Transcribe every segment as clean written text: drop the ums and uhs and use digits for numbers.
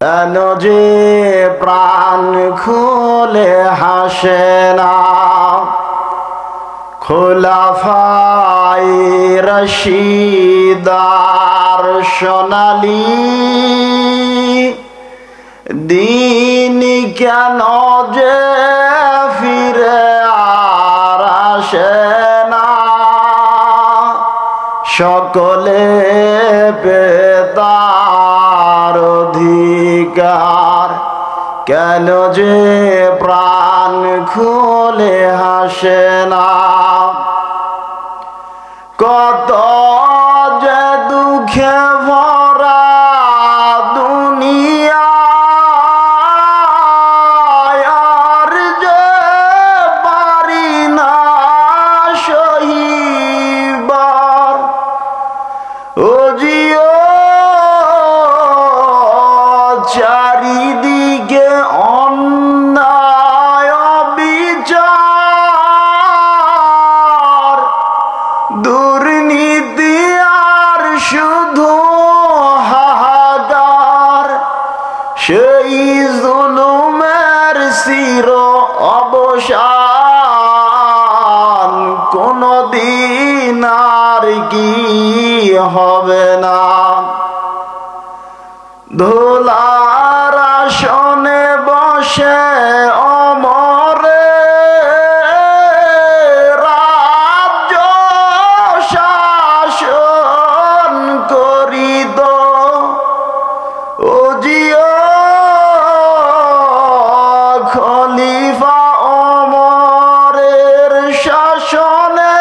কেন যে প্রাণ খুলে হাসে না খোলাফাই রশিদার সোনালী দিন কেন যে ফিরে আর আসে না সকলে পেতার অধিকার কেন যে প্রাণ খুলে হাসে না কত যে দুঃখে ভরা দুনিয়া আর যে পারি না সহিবার ও জিও চারিদিকে অন্যায় বিচার দুর্নীতি আর শুধু হাহাকার সেই জুলুমের চির অবসান কোনদিন আর কি হবে না ধুলার আসনে বসে অমরে রাজ্য শাসন করিত ও জিও খলিফা অমরের শাসনে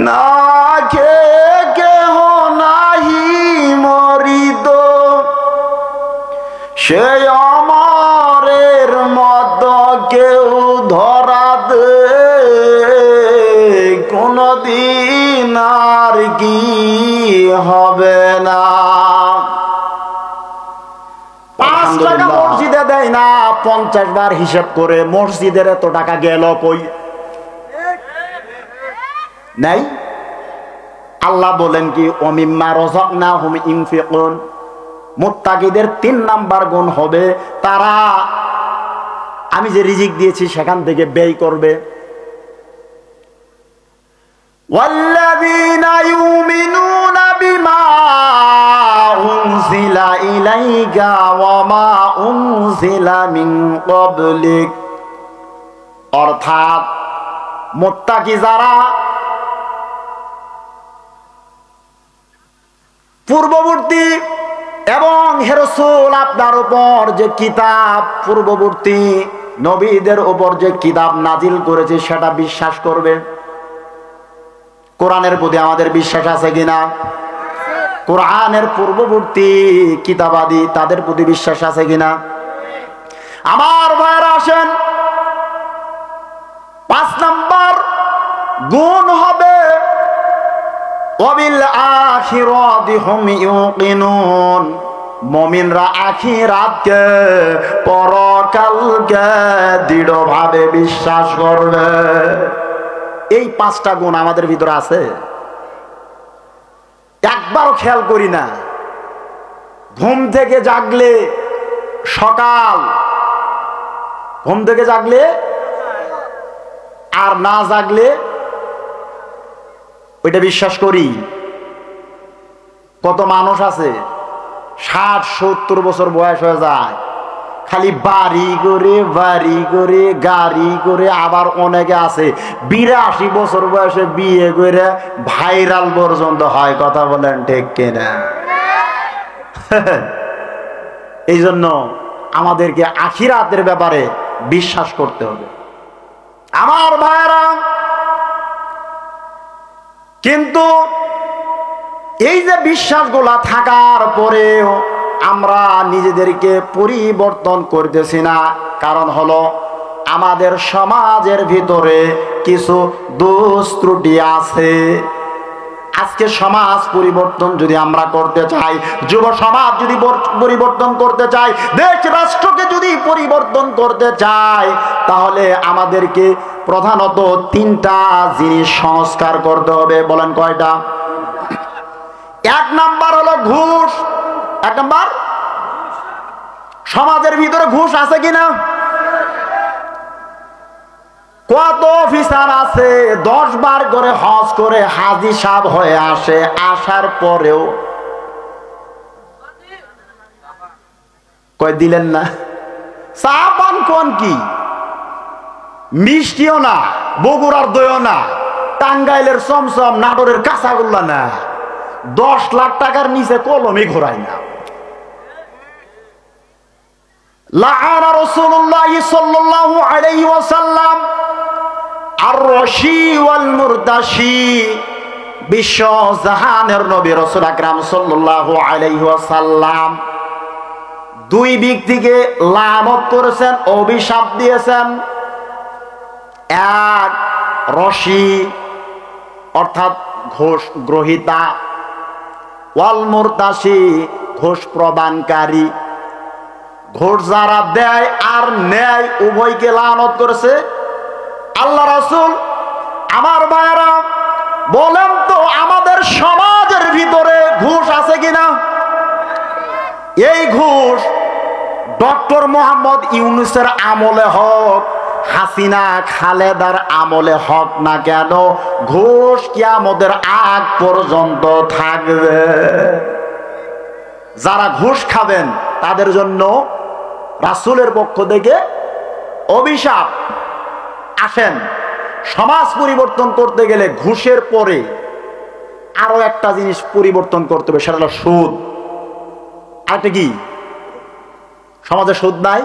না খেয়ে কেহ নাহি মরিত সে অমরের মত কেউ ধরা দে কোনদিন আর কি হবে না 5 টাকা মসজিদে দেয় না 50 বার হিসাব করে মসজিদের এত টাকা গেল কই নাই আল্লাহ বলেন কি ওমিম্মা রাযাকনাহুম ইনফিকুন মুত্তাকিদের 3 নাম্বার গুণ হবে তারা আমি যে রিজিক দিয়েছি সেখান থেকে ব্যয় করবে ওয়াল্লাযীনা ইউমিনুনা বিমা উনজিলা ইলাইকা ওয়া মা উনজিলা মিন ক্বাবলিক অর্থাৎ মুত্তাকি যারা পূর্ববর্তী এবং হে রাসূল আপনার উপর যে কিতাব পূর্ববর্তী নবীদের উপর যে কিতাব নাজিল করেছে সেটা বিশ্বাস করবে কোরআনের প্রতি আমাদের বিশ্বাস আছে কিনা কোরআনের পূর্ববর্তী কিতাবাদি তাদের প্রতি বিশ্বাস আছে কিনা আমার ভাইরা আসেন 5 নাম্বার গুণ হবে ওয়াবিল আখিরাতি হুম ইউকিনুন মুমিনরা আখিরাতকে পরকালকে দৃঢ়ভাবে বিশ্বাস করবে এই 5টা গুণ আমাদের ভিতরে আছে একবারও খেয়াল করি না ঘুম থেকে জাগলে সকাল ঘুম থেকে জাগলে আর না জাগলে ওইটা বিশ্বাস করি কত মানুষ আছে 60-70 বছর বয়স হয়ে যায় খালি বাড়ি করে গাড়ি করে আবার অনেকে আছে 82 বছর বয়সে বিয়ে করে ভাইরাল পর্যন্ত হয় কথা বলেন ঠিক কিনা এই জন্য আমাদেরকে আখিরাতের ব্যাপারে বিশ্বাস করতে হবে আমার ভাইরা কিন্তু এই যে বিশ্বাসগুলা থাকার পরেও আমরা নিজেদেরকে পরিবর্তন করতেছি না কারণ হলো আমাদের সমাজের ভিতরে কিছু দোষ ত্রুটি আছে আজকে সমাজ পরিবর্তন যদি আমরা করতে চাই যুব সমাজ যদি পরিবর্তন করতে চাই দেশ রাষ্ট্রকে যদি পরিবর্তন করতে চাই তাহলে আমাদেরকে প্রধানত 3টা জিনিস সংস্কার করতে হবে বলেন কয়টা এক নাম্বার হলো ঘুষ এক নাম্বার, সমাজের ভিতরে ঘুষ আছে কিনা? কত অফিসার আছে 10 বার করে হজ করে হাজি সাহেব হয়ে আসে, আসার পরেও কয় দিলেন না। চা পান কোন কি, মিষ্টিও না, বগুড়ার দইও না, টাঙ্গাইলের চমচম, নাটোরের কাঁচাগোল্লা না, 10 লাখ টাকার নিচে কলমে ঘোরায় না। লাআনা রাসূলুল্লাহ সাল্লাল্লাহু আলাইহি ওয়াসাল্লাম আর রশি ওয়াল মুরতাশি, বিশ্ব জাহানের নবী রাসূল আকরাম সাল্লাল্লাহু আলাইহি ওয়াসাল্লাম 2 ব্যক্তিকে লানত করেছেন, অভিশাপ দিয়েছেন। এক, রশি অর্থাৎ ঘোষ গ্রহীতা, ওয়াল মুরতাশি ঘোষ প্রদানকারী। ঘোষ যারা দেয় আর নেয় উভয়কে লানত করেছে আল্লাহ রাসূল। আমার ভাইয়েরা বলেন তো, আমাদের সমাজের ভিতরে ঘুষ আছে কিনা? এই ঘুষ ডক্টর মোহাম্মদ ইউনূসের আমলে হোক, হাসিনা খালেদার আমলে হোক না কেন, ঘুষ কিয়ামতের আগ পর্যন্ত থাকবে। যারা ঘুষ খাবেন তাদের জন্য রাসূলের পক্ষ থেকে অভিশাপ। আসেন, সমাজ পরিবর্তন করতে গেলে ঘুষের পরে আরো একটা জিনিস পরিবর্তন করতে হবে, সেটা হলো সুদ। আরেকটা কি? সমাজে সুদ নাই।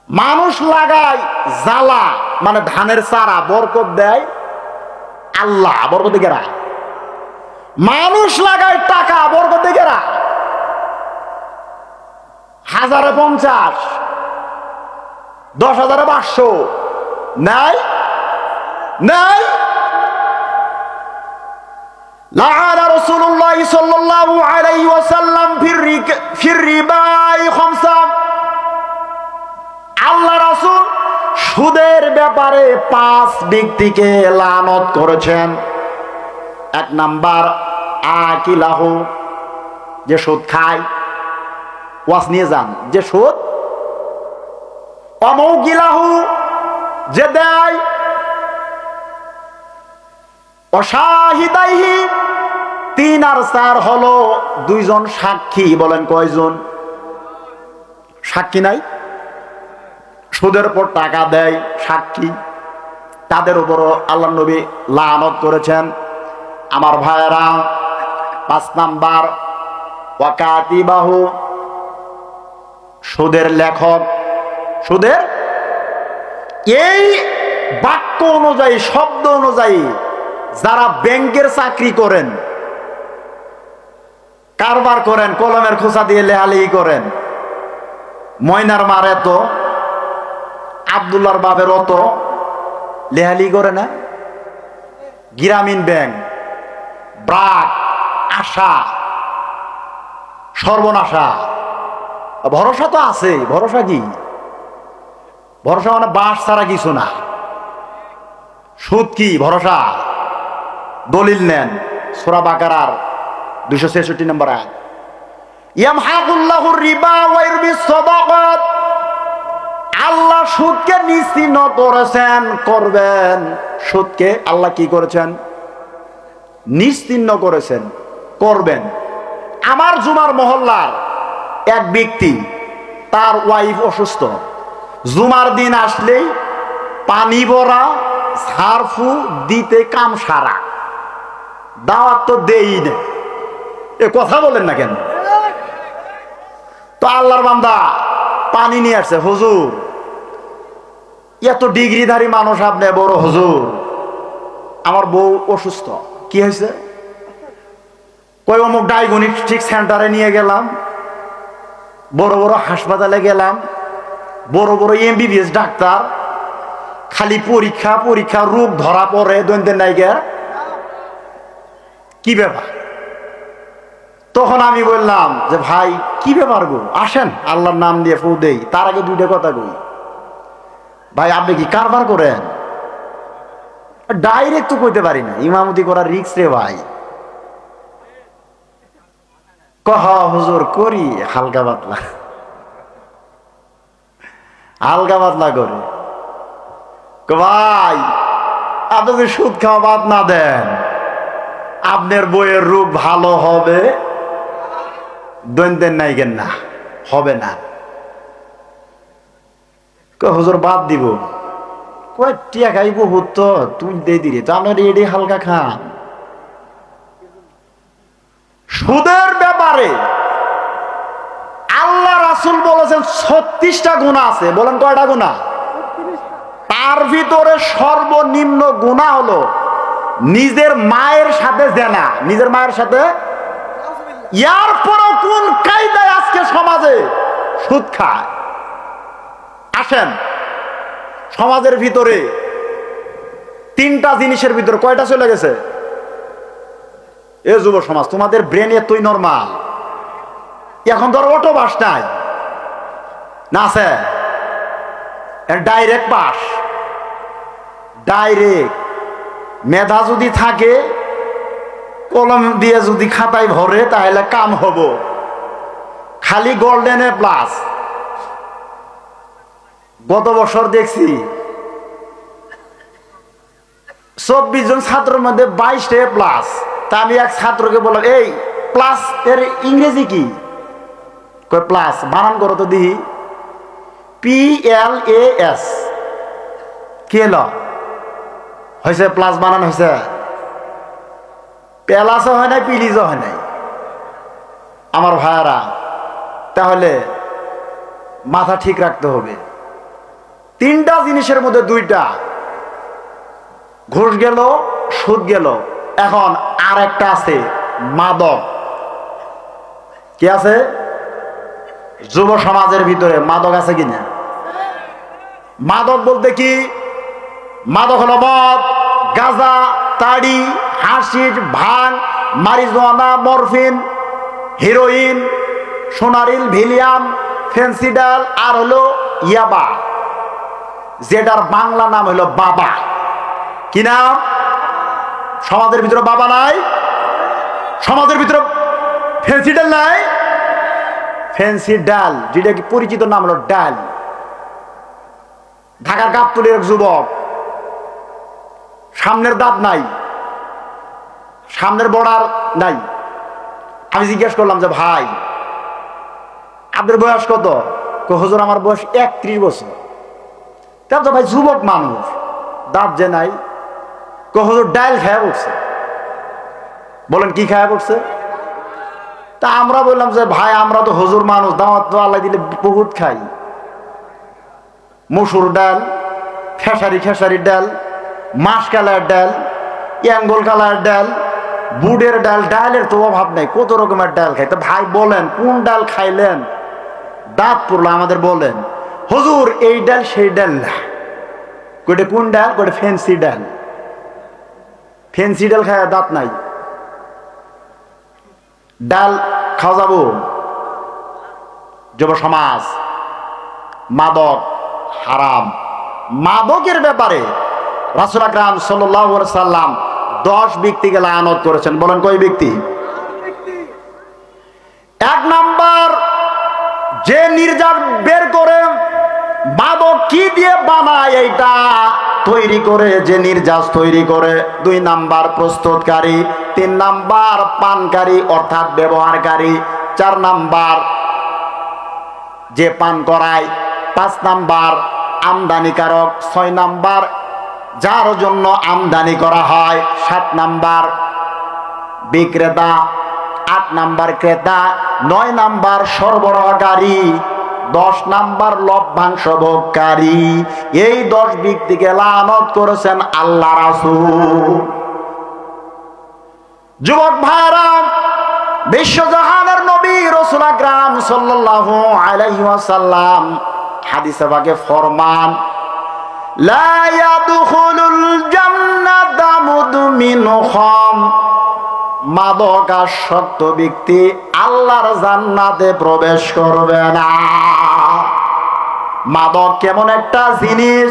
মানুষ লাগায় জ্বালা, মানে ধানের চারা, বরকত দেয় আল্লাহ, বরকত গেরা। মানুষ লাগায় টাকা, বরকত গেরা। 1050, 10,500 নাই নাই। লাআনা রাসূলুল্লাহ সাল্লাল্লাহু আলাইহি ওয়াসাল্লাম ফির রিবাই খামসা। আল্লাহ রাসূল সুদের ব্যাপারে 5 ব্যক্তিকে লানত করেছেন। 1 নাম্বার, আকিলাহু, যে সুদ খায়। ওয়াজ নিয়ে যান, যে সুদ। অমৌকিলাহু, যে দেয়। অশাহিদাইহি, 3 আর 4 হলো 2 জন সাক্ষী। বলেন কয়জন? সাক্ষী নাই। সুদের পর টাকা দেয় সাক্ষী, তাদের উপরও আল্লাহ নবী লানত করেছেন। আমার ভাইয়েরা, 5 নাম্বার, ওয়াকাতিবাহু, সুদের লেখক। সুদের এই বাক্য অনুযায়ী, শব্দ অনুযায়ী যারা ব্যাংকের চাকরি করেন, কারবার করেন, কলমের খোঁচা দিয়ে লেহালেহি করেন, ময়নার মারে তো, আব্দুল্লাহর বাবের অত লেহালি করে না। গ্রামীণ ব্যাংক, ব্রাক, আশা, সর্বনাশা, ভরসা তো আছে। ভরসা কি? ভরসা মানে বাঁশ ছাড়া কিছু না। সুদ কি? ভরসা। দলিল নেন, সূরা বাকারার 266 নম্বর আয়াত। ইয়ামহাকুল্লাহুর রিবা ওয়া ইরবিস সাদাকাত। আল্লাহ সুদকে নিশ্চিহ্ন করেছেন, করবেন। সুদকে আল্লাহ কি করেছেন? নিশ্চিহ্ন করেছেন, করবেন। আমার জুমার মহল্লার এক ব্যক্তি, তার ওয়াইফ অসুস্থ। জুমার দিন আসলেই পানি ভরা, ঝাড়ফু দিতে কাম সারা। দাওয়াত তো দেই না। এ কথা বলেন না কেন? তো আল্লাহর বান্দা পানি নিয়ে আসছে। হুজুর, এত ডিগ্রিধারী মানুষ আপনি, বড় হুজুর, আমার বউ অসুস্থ। কি হয়েছে? কই অমুক ডায়াগনস্টিক সেন্টারে নিয়ে গেলাম, বড় বড় হাসপাতালে গেলাম, বড় বড় এমবিবিএস ডাক্তার, খালি পরীক্ষা পরীক্ষা, রোগ ধরা পড়ে দৈনন্দিন নাইগের। কি ব্যাপার? তখন আমি বললাম যে ভাই কি ব্যাপার গো, আসেন আল্লাহর নাম দিয়ে ফু দেই। তার আগে 2টা কথা কই। ভাই আপনি কি কারবার করেন? ডাইরেক্ট তো কইতে পারি না, ইমামতি করার রিস্ক রে ভাই। কহ হুজুর করি হালকা পাতলা, হালকা পাতলা করে। ভাই আপনি যদি সুদ খাওয়া বাদ না দেন আপনার বইয়ের রূপ ভালো হবে দৈনন্দিন নাইকেন না, হবে না। হুজুর বাদ দিব, কয় টিয়া খাই বহুত তো তুই দিয়ে দিলে তো আপনার এডি হালকা খান। সুদের ব্যাপারে আল্লাহ রাসূল বলেছেন 36টা গুনাহ আছে। বলেন কয়টা গুনাহ? তার ভিতরে সর্বনিম্ন গুনাহ হলো নিজের মায়ের সাথে জেনা, নিজের মায়ের সাথে। ইয়ার পরও কোন কায়দায় আজকে সমাজে সুদ খায়? আসেন, সমাজের ভিতরে 3টা জিনিসের ভিতরে কয়টা চলে গেছে? এ যুব সমাজ, তোমাদের ব্রেন এতই নরমাল, এখন ধর অটো বাস নাই না, আছে ডাইরেক্ট পাস। ডাইরেক্ট মেধা যদি থাকে, কলম দিয়ে যদি খাতায় ভরে তাহলে কাম হব। খালি গোল্ডেন এ প্লাস। গত বছর দেখছি 24 জন ছাত্রের মধ্যে 22টা এ প্লাস। তা আমি এক ছাত্রকে বললাম, এই প্লাস এর ইংরেজি কি? কয় প্লাস বানান করো তো দিহি। PLAS কি এলো? হয়েছে প্লাস বানান হয়েছে, প্যালাসও হয় নাই, পিলিজও হয় নাই। আমার ভাইয়ারা, তাহলে মাথা ঠিক রাখতে হবে। 3টা জিনিসের মধ্যে 2টা, ঘুষ গেল, সুদ গেল, এখন আর একটা আছে মাদক। কি আছে? যুব সমাজের ভিতরে মাদক আছে কিনা? মাদক বলতে কি? মাদক হলো মদ, গাঁজা, তাড়ি, হাসিস, ভাং, মারিজুয়ানা, মরফিন, হিরোইন, সোনারিল, ভিলিয়াম, ফেন্সিডাল, আর হলো ইয়াবা, যেটার বাংলা নাম হলো বাবা। কি নাম? সমাজের ভিতরে বাবা নাই? সমাজের ভিতরে ফেন্সিডাল নাই? ফেন্সিডাল, যেটা কি পরিচিত নাম হলো ডাল। ঢাকার গাবতলীর এক যুবক, সামনের দাঁত নাই, সামনের বর্ডার নাই। আমি জিজ্ঞেস করলাম যে ভাই আপনার বয়স কত? হুজুর আমার বয়স 31 বছর। তা তো ভাই যুবক মানুষ, দাঁত যে নাই। হুজুর ডাল খায়া পড়ছে। বলেন কি খায়া পড়ছে? তা আমরা বললাম যে ভাই আমরা তো হুজুর মানুষ, দাওয়াত তো আল্লাহ দিলে বহুত খাই। মসুর ডাল, খেসারি ডাল, মাস কালার ডাল, ইয়াঙ্গল কালার ডাল, বুটের ডাল, ডালের তো অভাব নাই, কত রকমের ডাল খাই। তো ভাই বলেন কোন ডাল খাইলেন? দাঁত পড়লো আমাদের, বলেন হুজুর এই ডাল সেই ডাল না। কইটা কোন ডাল? কইটা ফেন্সি ডাল। ফেন্সি ডাল খায় দাঁত নাই, ডাল খাওয়া যাবো? যুব সমাজ, মাদক হারাম। মাদকের ব্যাপারে রাসূল আকরাম সাল্লাল্লাহু আলাইহি সাল্লাম 10 ব্যক্তিকে লানত করেছেন। বলেন কয় ব্যক্তি? 1 নাম্বার, যে নির্যাস বের করে মাদক কি দিয়ে বানায় এইটা তৈরি করে, যে নির্যাস তৈরি করে। 2 নাম্বার, প্রস্তুতকারী। 3 নাম্বার, পানকারী অর্থাৎ ব্যবহারকারী। 4 নাম্বার, যে পান করায়। 5 নাম্বার, আমদানিকারক। 6 নাম্বার, যার জন্য আমদানি করা হয়। 7 নাম্বার, বিক্রেতা। 8 নাম্বার, ক্রেতা। 9 নাম্বার, সরবরাহকারী। 10 নাম্বার, লভ্যাংশ ভোগকারী। এই 10 ব্যক্তিকে লানত করেছেন আল্লাহ রাসূল। যুবক ভাইরা, বিশ্বজাহানের নবী রাসূল আকরাম সাল্লাল্লাহু আলাইহি ওয়াসাল্লাম হাদিসে পাকে ফরমান, লা ইয়াদখুলুল জান্নাতা মুদমিনু খাম। মাদকাসক্ত ব্যক্তি আল্লাহর জান্নাতে প্রবেশ করবে না। মাদক কেমন একটা জিনিস?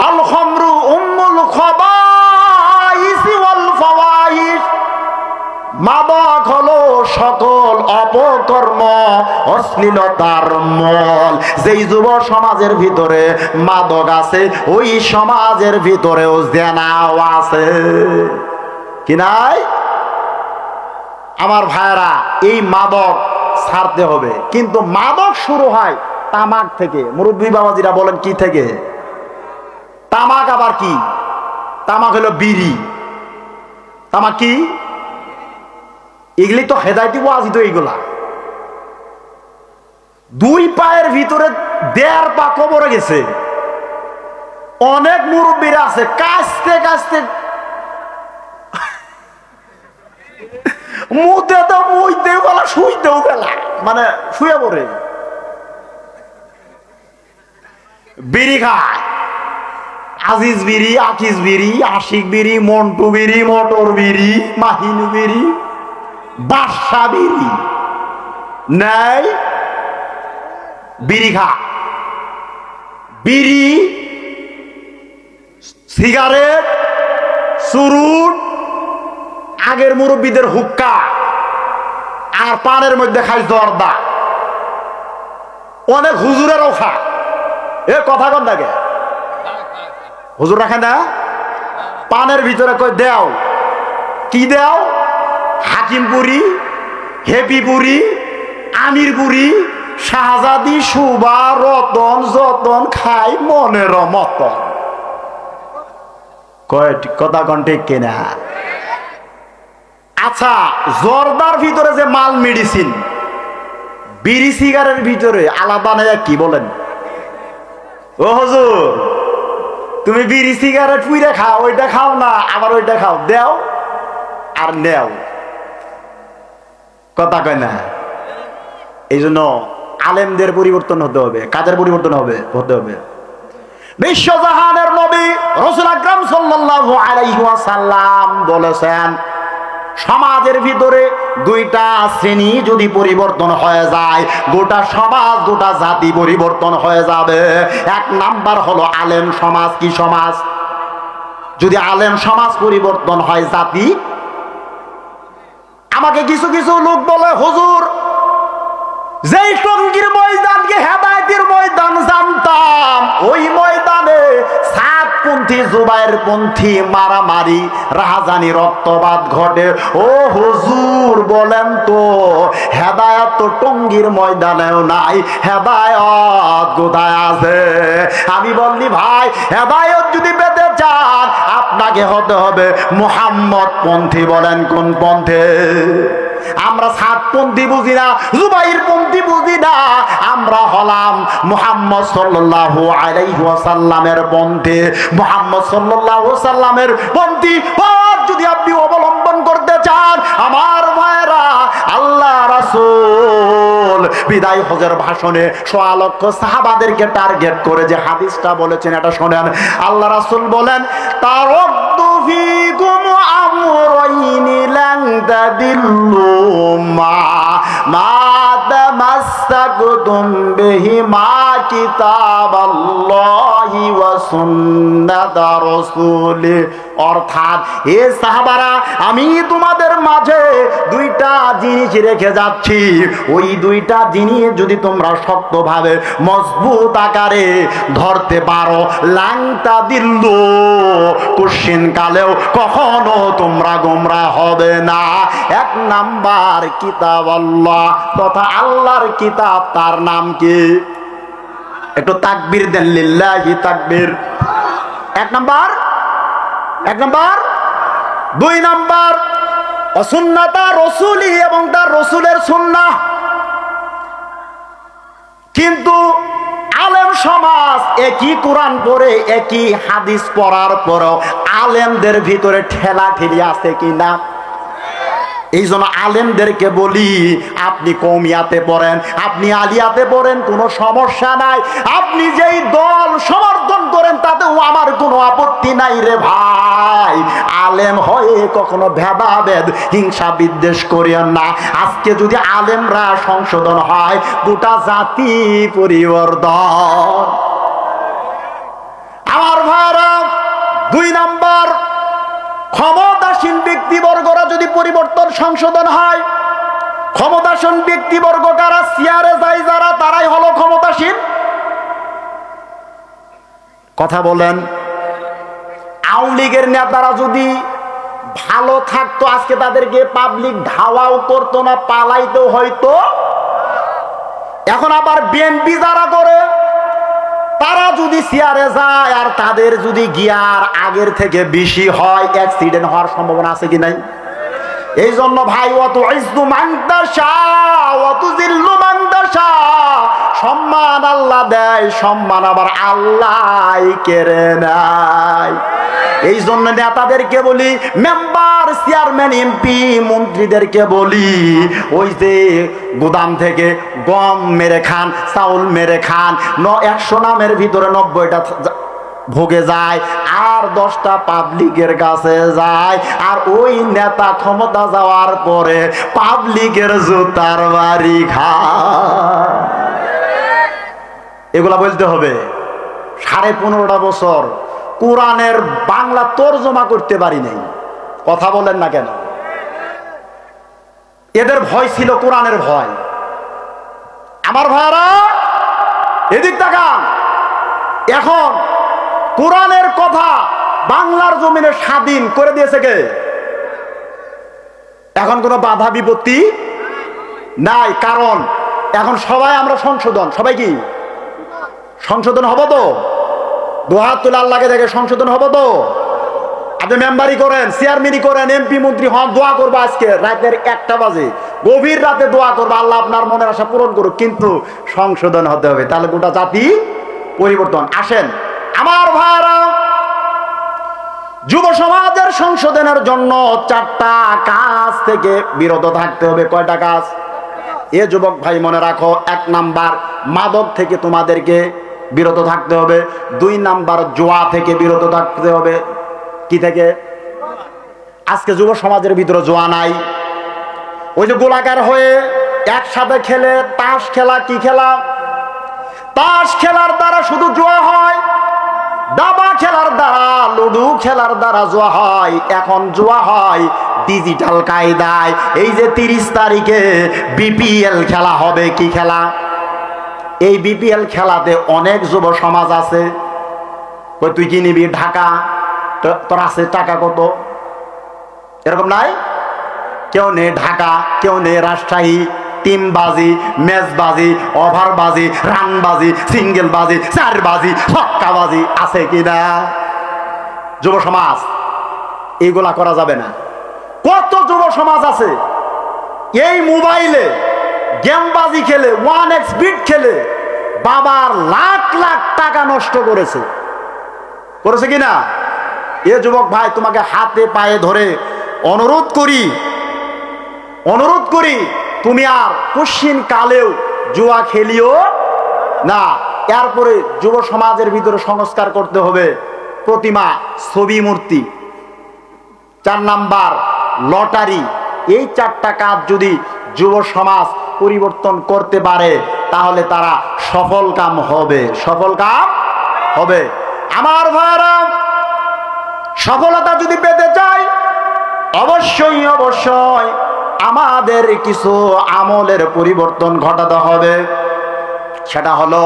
আল খামরু উম্মুল খাবাইসি ওয়াল ফাওয়াহিশ। মাদক হলো সকল অপকর্ম অশ্লীলতার মূল। যেই যুব সমাজের ভিতরে মাদক আছে ওই সমাজের ভিতরেও জেনাও আছে, কি নাই? আমার ভাইরা, এই মাদক ছাড়তে হবে, কিন্তু মাদক শুরু হয় তামাক থেকে। মুরব্বী বাবাজিরা বলেন কি থেকে? তামাক আবার কি? তামাক হলো বিড়ি। তামাক কি? এগুলি তো হেদায়তি ওয়াজি তো এইগুলা। দুই পায়ের ভিতরে 1.5 পা কবরে গেছে। অনেক মুরব্বীরা আছে কাশতে কাশতে মুতে তো মুইতেও বেলা শুইতেও বেলা, মানে শুয়ে পড়ে বিড়ি খায়। আজিজ বিড়ি, আকিজ বিড়ি, আশিক বিড়ি, মন্টু বিড়ি, মোটর বিড়ি, মাহিনু বিড়ি, বাদশা বিড়ি নাই, বিড়ি খা। বিড়ি, সিগারেট, চুরুট, আগের মুরব্বীদের হুক্কা, আর পানের মধ্যে খাই জর্দা। অনেক হুজুরেরও খা। এ কথা কন থাকে হুজুর রাখে না? পানের ভিতরে কই দেও, কি দেও? হাকিমপুরি, হেপিপুরি, আমিরপুরি, শাহজাদি, সুবা, রতন, যতন খাই মনের মতন। কথা কন ঠিক কিনা? আচ্ছা, জর্দার ভিতরে যে মাল মেডিসিন, বিড়ি সিগারের ভিতরে আলাদা নেই, কি বলেন? ও হুজুর, তুমি বিড়ি সিগারেট পুইরা খাও, ওইটা খাও না, আবার ওইটা খাও, দেও আর নেও, কথা কয় না? এই জন্য আলেমদের পরিবর্তন হতে হবে। কাজের পরিবর্তন হতে হবে। বিশ্বজাহানের নবী রাসূল আকরাম সাল্লাল্লাহু আলাইহি ওয়াসাল্লাম বলেছেন, সমাজের ভিতরে 2টা শ্রেণী যদি পরিবর্তন হয়ে যায়, গোটা সমাজ, গোটা জাতি পরিবর্তন হয়ে যাবে। 1 নাম্বার হলো আলেম সমাজ। কি সমাজ? যদি আলেম সমাজ পরিবর্তন হয়, জাতি। আমাকে কিছু কিছু লোক বলে, হুজুর, যেই টঙ্গীর ময়দানকে হেদায়েতের ময়দান জানতাম, ওই ময়দানে সাতপন্থী, জুবায়েরপন্থী মারামারি, রাহাজানি, রক্তপাত ঘটে। ও হুজুর, বলেন তো, হেদায়েত তো টঙ্গীর ময়দানেও নাই, হেদায়েত কোথায় আছে? আমি বললি, ভাই, হেদায়েত যদি পেতে চান আপনাকে হতে হবে মুহাম্মদ পন্থী। বলেন কোন পন্থে? আমরা সাতপন্থী বুঝি না, জুবাইর পন্থী বুঝি না, আমরা হলাম মুহাম্মদ সাল্লাল্লাহু আলাইহি ওয়াসাল্লামের পন্থী। মুহাম্মদ সাল্লাল্লাহু আলাইহি ওয়াসাল্লামের পন্থী যদি আপনি অবলম্বন করতে চান, আমার ভাইরা, আল্লাহ রাসূল বিদায় হজের ভাষণে 1.25 লক্ষ সাহাবাদেরকে টার্গেট করে যে হাদিসটা বলেছেন, এটা শোনেন। আল্লাহ রাসূল বলেন, তারাক্তু ফীকুম আমরাইনি লান তাদিল্লু মা তামাসসাকতুম বিহিমা কিতাবাল্লাহি ওয়া সুন্নাতা রাসূলি। অর্থাৎ, হে সাহাবারা, আমি তোমাদের মাঝে 2টা জিনিস রেখে যাচ্ছি, ওই 2টা জিনিস যদি তোমরা শক্তভাবে মজবুত আকারে ধরতে পারো, লাংতা দিল্ল, কুশ্চিন কালেও কখনো তোমরা গোমরা হবে না। 1 নাম্বার কিতাব আল্লাহ, তথা আল্লাহর কিতাব, তার নাম কি? একটু তাকবীর দেন, লিল্লাহি তাকবীর। 1 নাম্বার। 2 নাম্বার সুন্নাতা রাসূলি, এবং তার রাসূলের সুন্নাহ। কিন্তু আলেম সমাজ একই কোরআন পড়ে, একই হাদিস পড়ার পরেও আলেমদের ভিতরে ঠেলাঠেলি আছে কিনা? এই জন্য আলেমদেরকে বলি, আপনি কওমিয়াতে পড়েন, আপনি আলিয়াতে পড়েন, কোনো সমস্যা নাই। আপনি যেই দল সমর্থন করেন তাতেও আমার কোনো আপত্তি নাই রে ভাই। আলেম হয়ে কখনো ভেদাভেদ, হিংসা বিদ্বেষ করিয়েন না। আজকে যদি আলেমরা সংশোধন হয়, গোটা জাতি পরিবর্তন। আমার ভাইরা, 2 নাম্বার, ক্ষমতা ক্ষমতাসীন ব্যক্তিবর্গরা যদি পরিবর্তন সংশোধন হয়, ক্ষমতাসীন ব্যক্তিবর্গ কারা? চেয়ারে যায় যারা, তারাই হলো ক্ষমতাসীন। কথা বলেন। আওয়ামী লীগের নেতারা যদি ভালো থাকতো, আজকে তাদেরকে পাবলিক ধাওয়াও করতো না, পালাইতেও হয়তো। এখন আবার বিএনপি যারা করে, তারা যদি চেয়ারে যায় আর তাদের যদি গিয়ার আগের থেকে বেশি হয়, অ্যাক্সিডেন্ট হওয়ার সম্ভাবনা আছে কি নাই? এই জন্য ভাই, অত ইজ্জু মানদাসা অত জিল্লু মানদাসা, সম্মান আল্লাহ দেয়, সম্মান আবার আল্লাহ কেড়ে নেয়। এই জন্য নেতাদেরকে বলি, মেম্বার, চেয়ারম্যান, এমপি, মন্ত্রীদেরকে বলি, ওই যে গুদাম থেকে গম মেরে খান, চাউল মেরে খান, 100 নামের ভিতরে 90টা ভোগে যায়, আর 10টা পাবলিকের কাছে যায়। আর ওই নেতা ক্ষমতা যাওয়ার পরে পাবলিকের জুতার বাড়ি খায়। এগুলা বলতে হবে। 15.5 বছর কোরআনের বাংলা তর্জমা করতে পারি নাই। কথা বলেন না কেন? এদের ভয় ছিল কোরআনের ভয়। আমার ভাইরা এদিক তাকান। এখন কোরআনের কথা বাংলার জমিনে স্বাধীন করে দিয়েছে কে? এখন কোনো বাধা বিপত্তি নাই, কারণ এখন সবাই আমরা সংশোধন। সবাই কি সংশোধন হব তো? দুহাত তুলে আল্লাহকে দেখে সংশোধন হব তো? আপনি মেম্বারি করেন, চেয়ারম্যানই করেন, এমপি মন্ত্রী হন, দোয়া করবো আজকে রাতের 1টা বাজে, গভীর রাতে দোয়া করবো আল্লাহ আপনার মনের আশা পূরণ করুক, কিন্তু সংশোধন হতে হবে, তাহলে গোটা জাতি পরিবর্তন। আসেন আমার ভাইরা, যুব সমাজের সংশোধনের জন্য 4টা কাজ থেকে বিরত থাকতে হবে। কয়টা কাজ? এ যুবক ভাই মনে রাখো, 1 নাম্বার মাদক থেকে তোমাদেরকে বিরত থাকতে হবে। 2 নাম্বার জুয়া থেকে বিরত থাকতে হবে। কি থেকে? আজকে যুব সমাজের ভিতরে জুয়া নাই। ওই যে গোলাকার হয়ে একসাথে খেলে তাস খেলা। কি খেলা? তাস খেলার দ্বারা শুধু জুয়া হয়, দাবা খেলার দ্বারা, লুডু খেলার দ্বারা জুয়া হয়। এখন জুয়া হয় ডিজিটাল কায়দায়। এই যে 30 তারিখে বিপিএল খেলা হবে। কি খেলা? এই বিপিএল খেলাতে অনেক যুব সমাজ আছে। কই তুই কি নিবি? ঢাকা। তোর আছে টাকা কত? এরকম নাই? কেউ নেই ঢাকা, কেউ নেই রাজশাহী। টিমবাজি, ম্যাচবাজি, ওভারবাজি, রানবাজি, সিঙ্গেল বাজি, 4 বাজি, ছক্কা বাজি আছে কিনা? যুব সমাজ এইগুলা করা যাবে না। কত যুব সমাজ আছে এই মোবাইলে গেমবাজি খেলে, 1x বিট খেলে বাবার লাখ লাখ টাকা নষ্ট করেছে। করেছে কিনা? এ যুবক ভাই, তোমাকে হাতে পায়ে ধরে অনুরোধ করি, তুমি আর পশ্চিম কালেও জুয়া খেলিও না। এরপরে যুব সমাজের ভিতরে সংস্কার করতে হবে প্রতিমা, ছবি, মূর্তি। 4 নাম্বার লটারি। এই 4টা কাজ যদি যুব সমাজ পরিবর্তন করতে পারে, তাহলে তারা সফল কাম হবে। সফল কাম হবে। আমার ভাইরা, সফলতা যদি পেতে চাই, অবশ্যই আমাদের কিছু আমলের পরিবর্তন ঘটাতে হবে। সেটা হলো,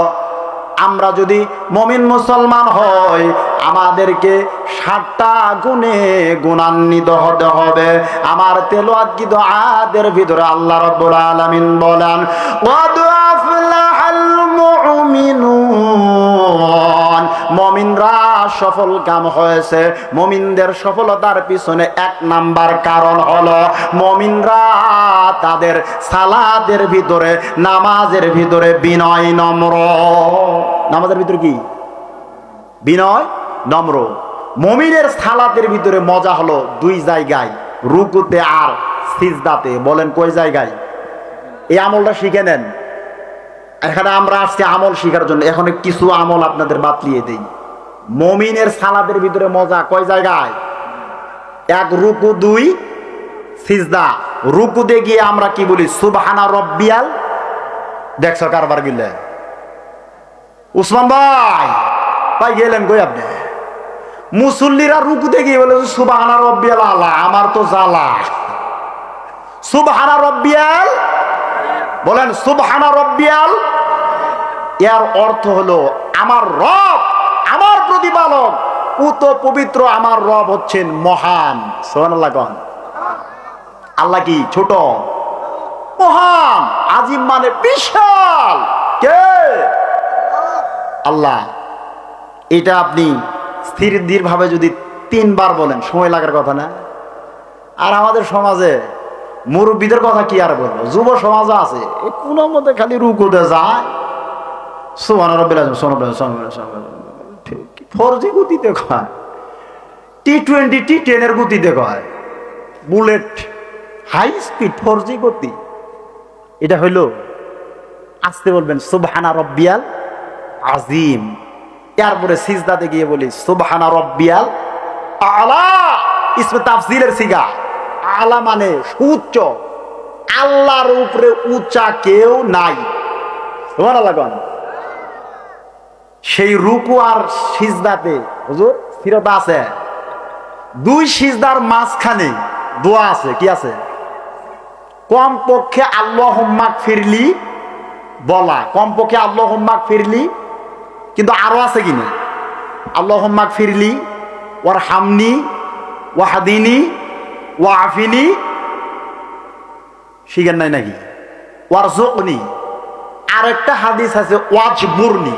আমরা যদি মুমিন মুসলমান হই, আমাদেরকে 7টা গুণে গুণান্বিত হতে হবে। আমার তেলাওয়াতকৃত আয়াতের ভিতরে আল্লাহ রাব্বুল আলামিন বলেন, ওয়াদ আফলাহাল মুমিনুন, মুমিনরা সফল কাম হয়েছে। মুমিনদের সফলতার পিছনে 1 নাম্বার কারণ হলো, মুমিনরা তাদের সালাতের ভিতরে, নামাজের ভিতরে বিনয় নম্র। নামাজের ভিতরে কি? বিনয় নম্র। মুমিনের সালাতের ভিতরে মজা হলো 2 জায়গায়, রুকুতে আর সিজদাতে। বলেন কয় জায়গায়? এই আমলটা শিখে নেন। এখানে আমরা আসছি আমল শিখার জন্য। এখন কিছু আমল আপনাদের বাতলিয়ে দেই। মুমিনের সালাতের ভিতরে মজা কয় জায়গায়? 1 রুকু, 2 সিজদা। রুকুতে গিয়ে আমরা কি বলি? সুবহানা রব্বিয়াল। দেখছো কারবার গিলে? উসমান ভাই গেলেন কই আপনি? মুসল্লিরা রুকুতে গিয়ে বলে সুবহানা রব্বিয়াল আলা, আমার তো জ্বালা। সুবহানা রব্বিয়াল, বলেন সুবহানা রব্বিয়াল। এর অর্থ হলো আমার রব, আমার প্রতিপালক পুত পবিত্র, আমার রব হচ্ছেন মহান। সুবহানাল্লাহ কোন। আল্লাহ কি ছোট? মহান। আজিম মানে বিশাল। কে? আল্লাহ। এটা আপনি স্থির ভাবে যদি 3 বার বলেন সময় লাগার কথা না। আর আমাদের সমাজে মুরব্বীদের কথা কি আর বলবো, যুব সমাজ আছে কোন মধ্যে খালি রুকুতে যায় সুবহানা রাব্বিল আযীম, ফরজি গতিতে কয়, T20 T10 এর গতিতে কয়, বুলেট হাই স্পিড ফরজি গতি। এটা হইলো আসতে বলবেন সুবহানা রব্বিয়াল আযীম। তারপরে সিজদাতে গিয়ে বলি সুবহানা রব্বিয়াল আলা। ইসমে তাফজিলের সিগা। আলা মানে সুউচ্চ, আল্লাহর উপরে উঁচা কেউ নাই। সুবহানাল্লাহ কোন। সেই রুকু আর সিজদাতে হুজুর স্থিরতা আছে। 2 সিজদার মাঝখানে দোয়া আছে। কি আছে? কমপক্ষে আল্লাহুম্মা গফিরলি বলা, কমপক্ষে আল্লাহুম্মা গফিরলি। কিন্তু আরো আছে কিনা? আল্লাহুম্মা গফিরলি ওয়ারহামনি ওয়াহদিনি ওয়াআফিনি, শিখেন নাই নাকি? ওয়ারজুকনি। আরেকটা হাদিস আছে ওয়াজবুরনি।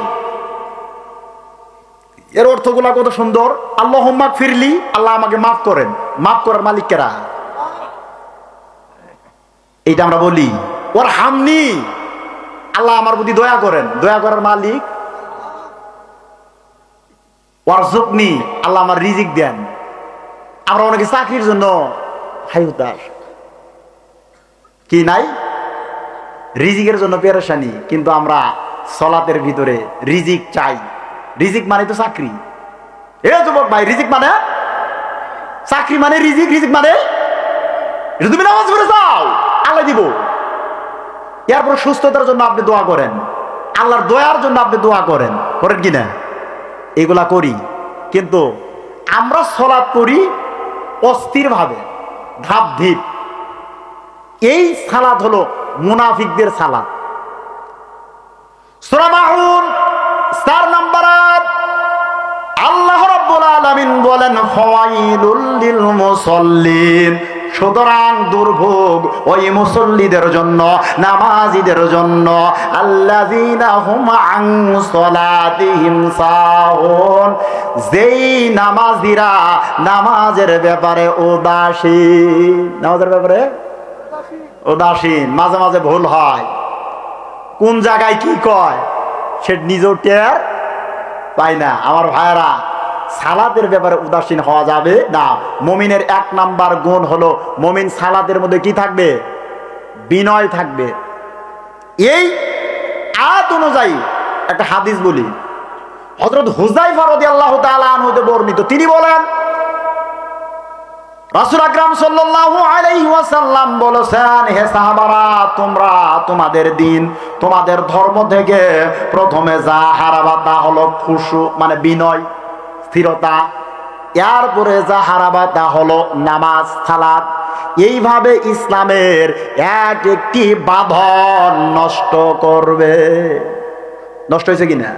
এর অর্থগুলা কত সুন্দর। আল্লাহুম্মা গফিরলি, আল্লাহ আমাকে মাফ করেন। মাফ করার মালিক কারা? এইটা আমরা বলি। ওয়ারহামনি, আল্লাহ আমার প্রতি দয়া করেন। দয়া করার মালিক। ওয়ারজুকনি, আল্লাহ আমার রিজিক দেন। আমরা অনেকে চাকরির জন্য হাইউতাস, কি নাই রিজিকের জন্য পেরেশানি, কিন্তু আমরা সলাতের ভিতরে রিজিক চাই। রিজিক মানে তো চাকরি। এ যুবক ভাই, রিজিক মানে চাকরি, মানে রিজিক। রিজিক মানে তুমি নামাজ পড়ে যাও, আল্লাহ দিব। এরপর সুস্থতার জন্য আপনি দোয়া করেন, আল্লাহর দয়ার জন্য আপনি দোয়া করেন। করেন কিনা? এগুলা করি। কিন্তু আমরা সলাত করি অস্থির ভাবে, ধাপ ধিপ। এই সালাত হলো মুনাফিকদের সালাত। সূরা মাউন 4 নম্বর আয়াত আল্লাহ রাব্বুল আলামিন বলেন ফাওয়াইলুল লিল মুসাল্লিন। সুতরাং দুর্ভোগ ওই মুসল্লিদের জন্য, নামাজীদের জন্য। আল্লাযীনা হুম আন সালাতিহিম সাহুন, যেই নামাজীরা নামাজের ব্যাপারে উদাসীন। নামাজের ব্যাপারে উদাসীন। মাঝে মাঝে ভুল হয়, কোন জায়গায় কি কয় সে নিজেও টের পায় না। আমার ভাইয়েরা, সালাতের ব্যাপারে উদাসীন হওয়া যাবে না। মুমিনের 1 নাম্বার গুণ হলো মুমিন সালাতের মধ্যে কি থাকবে? বিনয় থাকবে। এই আয়াত অনুযায়ী একটা হাদিস বলি। হযরত হুযায়ফা রাদিয়াল্লাহু তাআলা আনহু হতে বর্ণিত, তিনি বলেন রাসূল আকরাম সাল্লাল্লাহু আলাইহি ওয়াসাল্লাম বলেছেন, হে সাহাবারা, তোমরা তোমাদের দিন, তোমাদের ধর্ম থেকে প্রথমে যা হারাবা তা হলো খুশু, মানে বিনয়, স্থিরতা। এরপরে যা হারাবা তা হলো নামাজ, সালাত। এইভাবে ইসলামের এক একটি বাঁধন নষ্ট করবে। নষ্ট হয়েছে কিনা?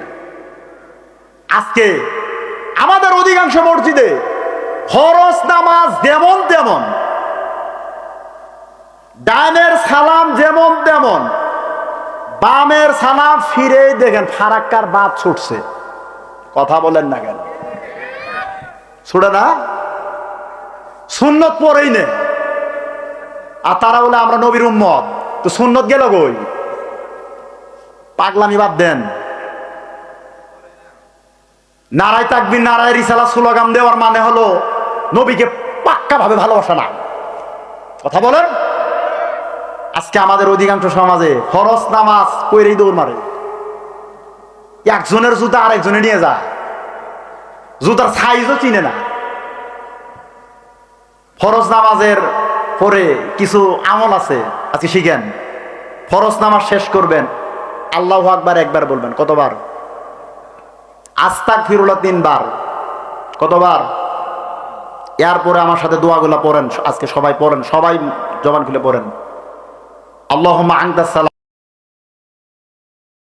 আজকে আমাদের অধিকাংশ মসজিদে ফরজ নামাজ যেমন তেমন, ডানের সালাম যেমন তেমন, বামের সালাম ফিরে দেখেন ফারাক্কার বাদ ছুটছে। কথা বলেন না কেন? ছুটে না? সুন্নত পরেই নে। আর তারা বলে আমরা নবীর উম্মত, তো সুন্নত গেল কই? পাগলামি বাদ দেন। নারায় তাকবীর, নারায় রিসালাত স্লোগান দেওয়ার মানে হলো নবীকে পাক্কা ভাবে ভালোবাসা না। কথা বলেন। আজকে আমাদের অধিকাংশ সমাজে ফরজ নামাজ কইরেই দৌড় মারে। একজনের জুতা আরেকজনে নিয়ে যায়, জুতার সাইজও চিনে না। ফরজ নামাজের পরে কিছু আমল আছে, আজকে শিখেন। ফরজ নামাজ শেষ করবেন, আল্লাহু আকবার একবার বলবেন। কতবার? আস্তাগফিরুল্লাহ 3 বার, কতবার? এরপরে আমার সাথে দোয়াগুলা পড়েন, আজকে সবাই পড়েন, সবাই জবান খুলে পড়েন। আল্লাহুম্মা আনতাস সালাম